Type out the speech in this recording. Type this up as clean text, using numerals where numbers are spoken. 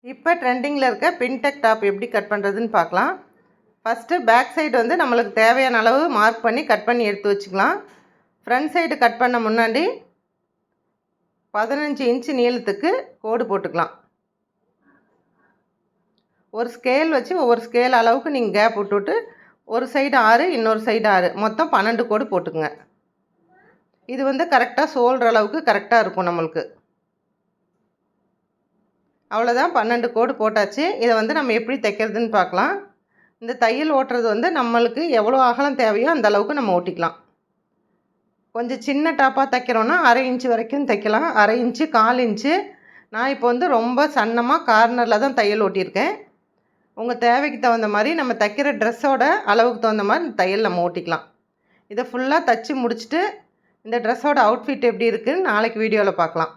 இப்போ ட்ரெண்டிங்கில் இருக்க பின்டெக் டாப் எப்படி கட் பண்ணுறதுன்னு பார்க்கலாம். ஃபஸ்ட்டு பேக் சைடு வந்து நம்மளுக்கு தேவையான அளவு மார்க் பண்ணி கட் பண்ணி எடுத்து வச்சுக்கலாம். ஃப்ரண்ட் சைடு கட் பண்ண முன்னாடி 15 இன்ச்சு நீளத்துக்கு கோடு போட்டுக்கலாம். ஒரு ஸ்கேல் வச்சு ஒவ்வொரு ஸ்கேல் அளவுக்கு நீங்கள் கேப் விட்டுவிட்டு ஒரு சைடு 6 இன்னொரு சைடு 6 மொத்தம் 12 கோடு போட்டுக்குங்க. இது வந்து கரெக்டாக சோல்கிற அளவுக்கு கரெக்டாக இருக்கும் நம்மளுக்கு. அவ்வளோதான், 12 கோடு போட்டாச்சு. இதை வந்து நம்ம எப்படி தைக்கிறதுன்னு பார்க்கலாம். இந்த தையல் ஓட்டுறது வந்து நம்மளுக்கு எவ்வளோ அகலம் தேவையோ அந்த அளவுக்கு நம்ம ஓட்டிக்கலாம். கொஞ்சம் சின்ன டாப்பாக தைக்கிறோன்னா 1/2 இன்ச்சு வரைக்கும் தைக்கலாம். 1/2 இன்ச்சு 1/4 இன்ச்சு. நான் இப்போ வந்து ரொம்ப சன்னமாக கார்னரில் தான் தையல் ஓட்டியிருக்கேன். உங்கள் தேவைக்கு தகுந்த மாதிரி நம்ம தைக்கிற ட்ரெஸ்ஸோட அளவுக்கு தகுந்த மாதிரி தையல் நம்ம ஓட்டிக்கலாம். இதை ஃபுல்லாக தைச்சி முடிச்சுட்டு இந்த ட்ரெஸ்ஸோட அவுட்ஃபிட் எப்படி இருக்குதுன்னு நாளைக்கு வீடியோவில் பார்க்கலாம்.